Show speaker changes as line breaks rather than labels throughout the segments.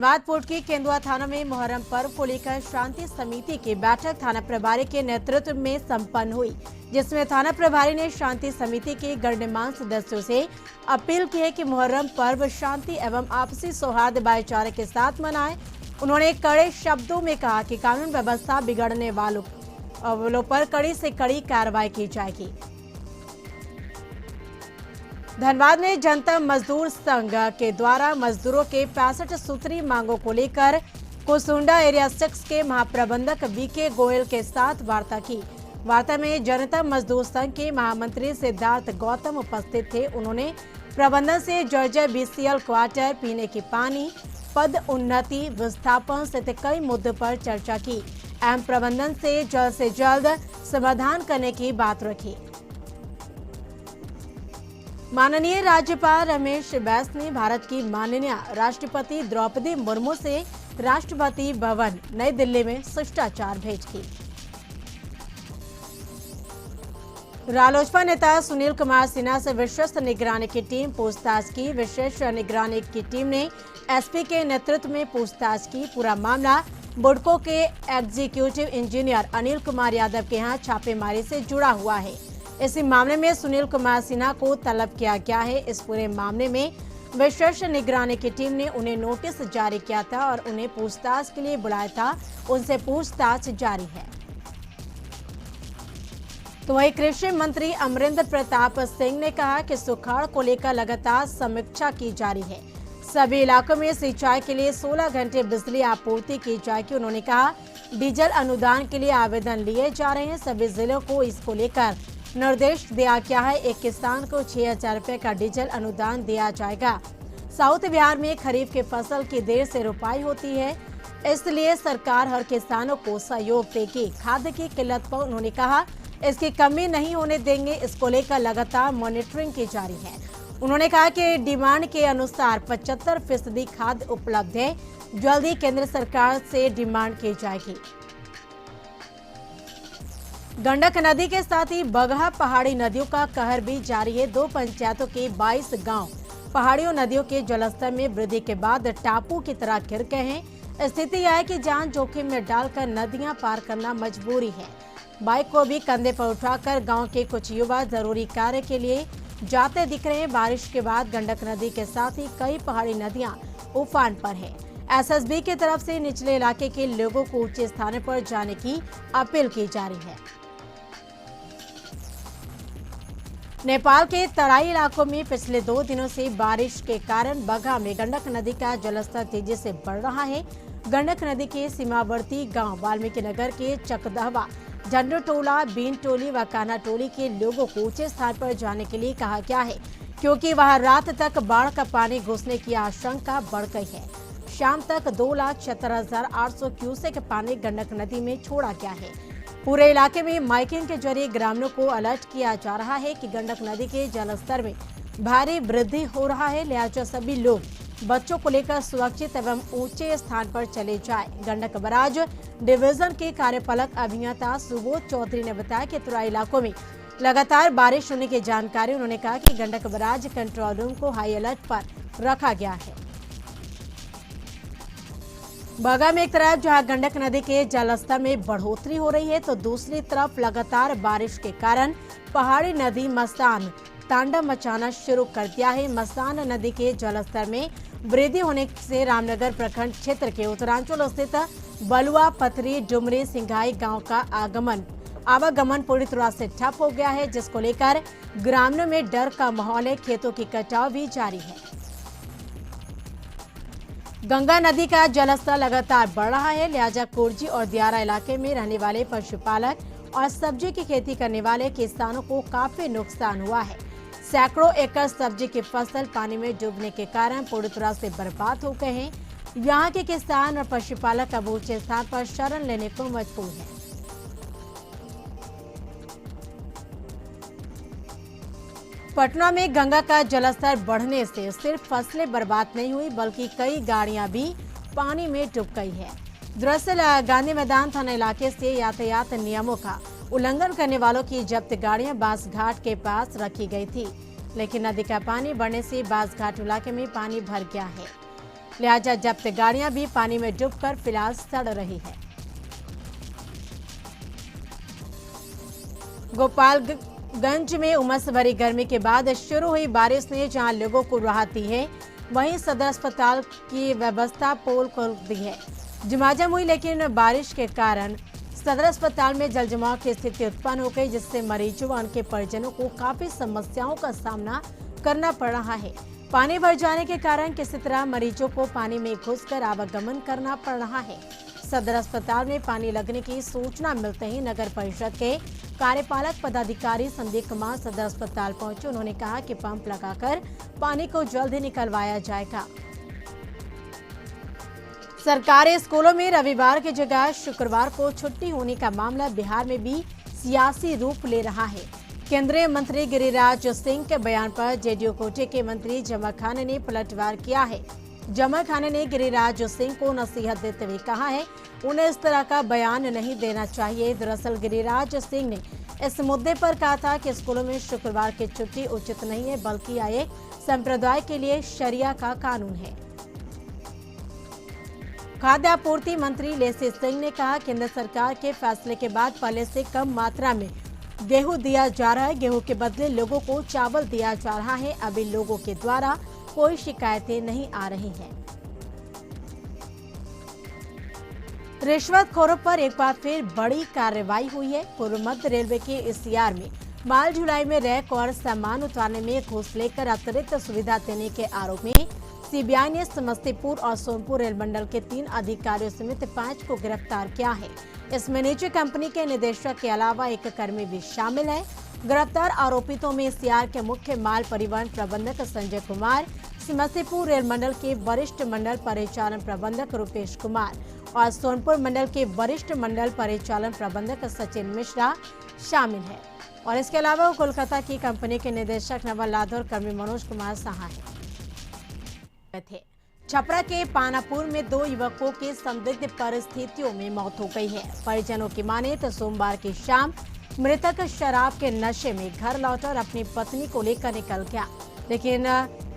Dhanbad port की केंदुआ थाना में मुहर्रम पर्व को लेकर शांति समिति की बैठक थाना प्रभारी के नेतृत्व में संपन्न हुई, जिसमें थाना प्रभारी ने शांति समिति के गणमान्य सदस्यों से अपील की है कि मुहर्रम पर्व शांति एवं आपसी सौहार्द भाईचारे के साथ मनाएं। उन्होंने कड़े शब्दों में कहा कि कानून व्यवस्था बिगड़ने वालों पर कड़ी से कड़ी कार्रवाई की जाएगी। धनबाद में जनता मजदूर संघ के द्वारा मजदूरों के 65 सूत्री मांगों को लेकर कुसुंडा एरिया 6 के महाप्रबंधक बीके गोयल के साथ वार्ता की। वार्ता में जनता मजदूर संघ के महामंत्री सिद्धार्थ गौतम उपस्थित थे। उन्होंने प्रबंधन से जर्जर बीसीएल क्वार्टर, पीने की पानी, पद उन्नति, विस्थापन सहित कई मुद्दों पर चर्चा की एवं प्रबंधन से जल्द समाधान करने की बात रखी। माननीय राज्यपाल रमेश बैस ने भारत की माननीय राष्ट्रपति द्रौपदी मुर्मू से राष्ट्रपति भवन नई दिल्ली में शिष्टाचार भेंट की। रालोसपा नेता सुनील कुमार सिन्हा से विशेष निगरानी की टीम पूछताछ की। विशेष निगरानी की टीम ने एसपी के नेतृत्व में पूछताछ की। पूरा मामला बुडको के एग्जीक्यूटिव इंजीनियर अनिल कुमार यादव के यहाँ छापेमारी से जुड़ा हुआ है। इसी मामले में सुनील कुमार सिन्हा को तलब किया गया है। इस पूरे मामले में विशेष निगरानी की टीम ने उन्हें नोटिस जारी किया था और उन्हें पूछताछ के लिए बुलाया था। उनसे पूछताछ जारी है। तो वहीं कृषि मंत्री अमरिंदर प्रताप सिंह ने कहा कि सुखाड़ को लेकर लगातार समीक्षा की जा रही है। सभी इलाकों में सिंचाई के लिए 16 घंटे बिजली आपूर्ति की जाएगी। उन्होंने कहा डीजल अनुदान के लिए आवेदन लिए जा रहे हैं। सभी जिलों को इसको लेकर निर्देश दिया गया है। एक किसान को 6,000 रुपए का डीजल अनुदान दिया जाएगा। साउथ बिहार में खरीफ की फसल की देर से रोपाई होती है, इसलिए सरकार हर किसानों को सहयोग देगी। खाद की किल्लत पर उन्होंने कहा इसकी कमी नहीं होने देंगे। इसको लेकर लगातार मॉनिटरिंग की जा रही है। उन्होंने कहा कि डिमांड के अनुसार 75% खाद उपलब्ध है। जल्द ही केंद्र सरकार से डिमांड की जाएगी। गंडक नदी के साथ ही बगहा पहाड़ी नदियों का कहर भी जारी है। 2 पंचायतों के 22 गांव पहाड़ियों नदियों के जलस्तर में वृद्धि के बाद टापू की तरह घिर गए हैं। स्थिति यह है कि जान जोखिम में डालकर नदियां पार करना मजबूरी है। बाइक को भी कंधे पर उठाकर गांव के कुछ युवा जरूरी कार्य के लिए जाते दिख रहे हैं। बारिश के बाद गंडक नदी के साथ ही कई पहाड़ी नदियां उफान पर है। एसएसबी की तरफ से निचले इलाके के लोगों को ऊंचे स्थानों पर जाने की अपील की जा रही है। नेपाल के तराई इलाकों में पिछले 2 दिनों से बारिश के कारण बगहा में गंडक नदी का जलस्तर तेजी से बढ़ रहा है। गंडक नदी के सीमावर्ती गांव वाल्मीकि नगर के चकदहवा, झंडोटोला, बीन टोली व कान्हा टोली के लोगों को ऊंचे स्थान पर जाने के लिए कहा गया है, क्योंकि वहां रात तक बाढ़ का पानी घुसने की आशंका बढ़ गई है। शाम तक 2,70,800 क्यूसेक पानी गंडक नदी में छोड़ा गया है। पूरे इलाके में माइकिंग के जरिए ग्रामीणों को अलर्ट किया जा रहा है कि गंडक नदी के जलस्तर में भारी वृद्धि हो रहा है, लिहाजा सभी लोग बच्चों को लेकर सुरक्षित एवं ऊंचे स्थान पर चले जाएं। गंडक बराज डिवीजन के कार्यपालक अभियंता सुबोध चौधरी ने बताया कि तराई इलाकों में लगातार बारिश होने की जानकारी। उन्होंने कहा कि गंडक बराज कंट्रोल रूम को हाई अलर्ट पर रखा गया है। बगहा में एक तरफ जहां गंडक नदी के जलस्तर में बढ़ोतरी हो रही है, तो दूसरी तरफ लगातार बारिश के कारण पहाड़ी नदी मस्तान तांडव मचाना शुरू कर दिया है। मस्तान नदी के जलस्तर में वृद्धि होने से रामनगर प्रखंड क्षेत्र के उत्तरांचल स्थित बलुआ, पथरी, डुमरी, सिंघाई गांव का आवागमन पूरी तरह से ठप हो गया है, जिसको लेकर ग्रामीणों में डर का माहौल है। खेतों की कटाव भी जारी है। गंगा नदी का जलस्तर लगातार बढ़ रहा है, लिहाजा कुर्जी और दियारा इलाके में रहने वाले पशुपालक और सब्जी की खेती करने वाले किसानों को काफी नुकसान हुआ है। सैकड़ों एकड़ सब्जी की फसल पानी में डूबने के कारण पूरी तरह से बर्बाद हो गए हैं। यहाँ के किसान और पशुपालक अब ऊंचे स्थान पर शरण लेने को मजबूर हैं। पटना में गंगा का जलस्तर बढ़ने से सिर्फ फसलें बर्बाद नहीं हुई, बल्कि कई गाड़ियां भी पानी में डूब गई है। दरअसल गांधी मैदान थाना इलाके से यातायात नियमों का उल्लंघन करने वालों की जब्त गाड़ियां बास घाट के पास रखी गई थी, लेकिन नदी का पानी बढ़ने से बास घाट इलाके में पानी भर गया है। लिहाजा जब्त गाड़ियां भी पानी में डूबकर फिलहाल सड़ रही है। गोपालगंज में उमस भरी गर्मी के बाद शुरू हुई बारिश ने जहां लोगों को राहत दी है, वहीं सदर अस्पताल की व्यवस्था पोल खोल दी है। झमाझम हुई लेकिन बारिश के कारण सदर अस्पताल में जलजमाव की स्थिति उत्पन्न हो गई, जिससे मरीजों व उनके परिजनों को काफी समस्याओं का सामना करना पड़ रहा है। पानी भर जाने के कारण किसी तरह मरीजों को पानी में घुसकर आवागमन करना पड़ रहा है। सदर अस्पताल में पानी लगने की सूचना मिलते ही नगर परिषद के कार्यपालक पदाधिकारी संदीप कुमार सदर अस्पताल पहुंचे। उन्होंने कहा कि पंप लगाकर पानी को जल्द ही निकलवाया जाएगा। सरकारी स्कूलों में रविवार की जगह शुक्रवार को छुट्टी होने का मामला बिहार में भी सियासी रूप ले रहा है। केंद्रीय मंत्री गिरिराज सिंह के बयान पर जेडीयू कोटे के मंत्री जमा खान ने पलटवार किया है। जमा खान ने गिरिराज सिंह को नसीहत देते हुए कहा है उन्हें इस तरह का बयान नहीं देना चाहिए। दरअसल गिरिराज सिंह ने इस मुद्दे पर कहा था कि स्कूलों में शुक्रवार की छुट्टी उचित नहीं है, बल्कि यह एक संप्रदाय के लिए शरिया का कानून है। खाद्य आपूर्ति मंत्री लेसी सिंह ने कहा केंद्र सरकार के फैसले के बाद पहले से कम मात्रा में गेहूं दिया जा रहा है। गेहूं के बदले लोगों को चावल दिया जा रहा है। अभी लोगों के द्वारा कोई शिकायतें नहीं आ रही हैं। रिश्वतखोरों पर एक बार फिर बड़ी कार्रवाई हुई है। पूर्व मध्य रेलवे के ईसीआर में माल ढुलाई में रैक और सामान उतारने में घूस लेकर अतिरिक्त सुविधा देने के आरोप में सीबीआई ने समस्तीपुर और सोनपुर रेल मंडल के 3 अधिकारियों समेत 5 को गिरफ्तार किया है। इसमें निजी कंपनी के निदेशक के अलावा एक कर्मी भी शामिल है। गिरफ्तार आरोपितों में ईसीआर के मुख्य माल परिवहन प्रबंधक संजय कुमार, समस्तीपुर रेल मंडल के वरिष्ठ मंडल परिचालन प्रबंधक रूपेश कुमार और सोनपुर मंडल के वरिष्ठ मंडल परिचालन प्रबंधक सचिन मिश्रा शामिल है। और इसके अलावा कोलकाता की कंपनी के निदेशक नवल लाधर कर्मी मनोज कुमार साहा थे। छपरा के पानापुर में 2 युवकों की संदिग्ध परिस्थितियों में मौत हो गई है। परिजनों की माने तो सोमवार की शाम मृतक शराब के नशे में घर लौटा और अपनी पत्नी को लेकर निकल गया, लेकिन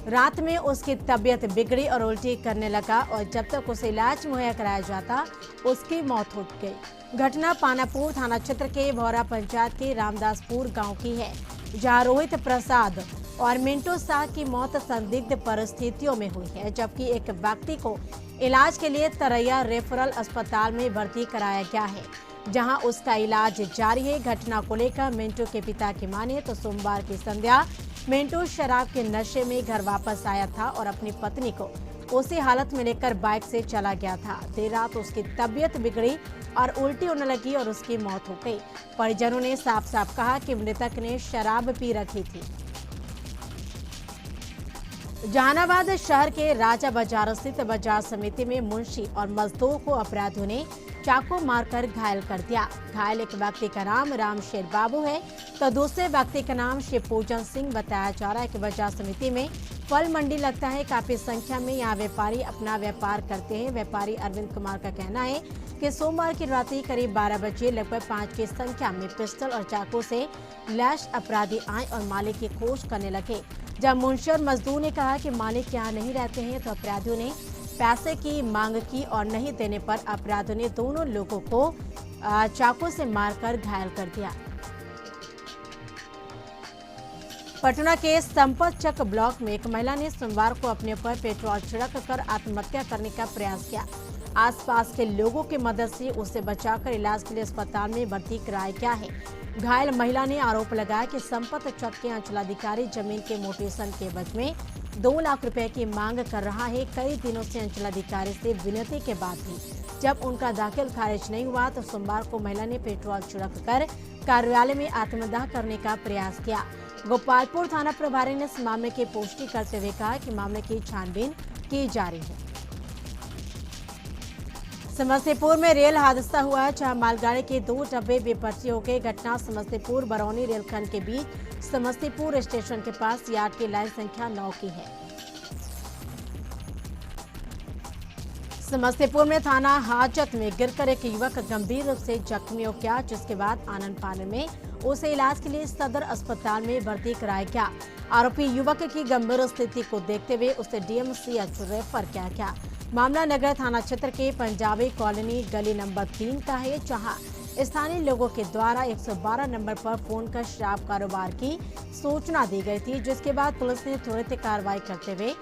रात में उसकी तबीयत बिगड़ी और उल्टी करने लगा और जब तक उसे इलाज मुहैया कराया जाता उसकी मौत हो गई। घटना पानापुर थाना क्षेत्र के भौरा पंचायत के रामदासपुर गांव की है, जहां रोहित प्रसाद और मिंटू शाह की मौत संदिग्ध परिस्थितियों में हुई है, जबकि एक व्यक्ति को इलाज के लिए तरैया रेफरल अस्पताल में भर्ती कराया गया है, जहां उसका इलाज जारी है। घटना को लेकर मिंटू के पिता की माने तो सोमवार की संध्या मिंटू शराब के नशे में घर वापस आया था और अपनी पत्नी को उसी हालत में लेकर बाइक से चला गया था। देर रात उसकी तबीयत बिगड़ी और उल्टी होने लगी और उसकी मौत हो गई। परिजनों ने साफ साफ कहा कि मृतक ने शराब पी रखी थी। जहानाबाद शहर के राजा बाजार स्थित बाजार समिति में मुंशी और मजदूर को अपराधियों ने चाकू मारकर घायल कर दिया। घायल एक व्यक्ति का नाम रामशेर बाबू है तो दूसरे व्यक्ति का नाम शिवपूजन सिंह बताया जा रहा है कि बाजार समिति में फल मंडी लगता है। काफी संख्या में यहाँ व्यापारी अपना व्यापार करते हैं। व्यापारी अरविंद कुमार का कहना है कि सोमवार की रात्रि करीब 12 बजे लगभग 5 की संख्या में पिस्टल और चाकू से लैश अपराधी आए और मालिक की खोज करने लगे। जब मुंशी और मजदूर ने कहा कि मालिक यहाँ नहीं रहते हैं तो अपराधियों ने पैसे की मांग की और नहीं देने पर अपराधियों ने दोनों लोगों को चाकू से मारकर घायल कर दिया। पटना के संपतचक ब्लॉक में एक महिला ने सोमवार को अपने ऊपर पेट्रोल छिड़क कर आत्महत्या करने का प्रयास किया। आसपास के लोगों की मदद से उसे बचाकर इलाज के लिए अस्पताल में भर्ती कराया गया है। घायल महिला ने आरोप लगाया कि संपतचक के अंचलाधिकारी जमीन के म्यूटेशन के एवज में 2 लाख रुपए की मांग कर रहा है। कई दिनों से अंचलाधिकारी से विनती के बाद भी जब उनका दाखिल खारिज नहीं हुआ तो सोमवार को महिला ने पेट्रोल छिड़क कर कार्यालय में आत्मदाह करने का प्रयास किया। गोपालपुर थाना प्रभारी ने इस मामले की पुष्टि करते हुए कहा कि मामले की छानबीन की जा रही है। समस्तीपुर में रेल हादसा हुआ, जहां मालगाड़ी के 2 डब्बे बेपटरी हो गए। घटना समस्तीपुर बरौनी रेलखंड के बीच समस्तीपुर स्टेशन के पास यार्ड की लाइन संख्या 9 की है। समस्तीपुर में थाना हाजत में गिरकर एक युवक गंभीर रूप से जख्मी हो गया, जिसके बाद आनन फानन में उसे इलाज के लिए सदर अस्पताल में भर्ती कराया गया। आरोपी युवक की गंभीर स्थिति को देखते हुए उसे डीएमसीएच रेफर किया गया। मामला नगर थाना क्षेत्र के पंजाबी कॉलोनी गली नंबर 3 का है, जहां स्थानीय लोगों के द्वारा 112 नंबर पर फोन कर शराब कारोबार की सूचना दी गई थी, जिसके बाद पुलिस ने तुरंत कार्रवाई करते हुए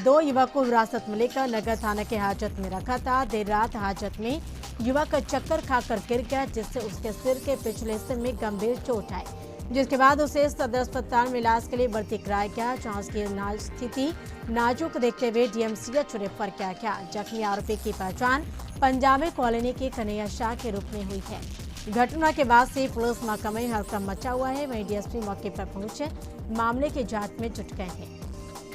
2 युवक को हिरासत में लेकर नगर थाना के हाजत में रखा था। देर रात हाजत में युवक चक्कर खाकर गिर गया, जिससे उसके सिर के पिछले हिस्से में गंभीर चोट आई, जिसके बाद उसे सदर अस्पताल में इलाज के लिए भर्ती कराया गया, जहां उसकी स्थिति नाजुक देखते हुए डीएमसीएच रेफर किया गया। जख्मी आरोपी की पहचान पंजाबी कॉलोनी के कन्हैया शाह के रूप में हुई है। घटना के बाद से पुलिस महकमे में हड़कंप मचा हुआ है। वहीं डीएसपी मौके पर पहुंचे मामले की जांच में जुट गए हैं।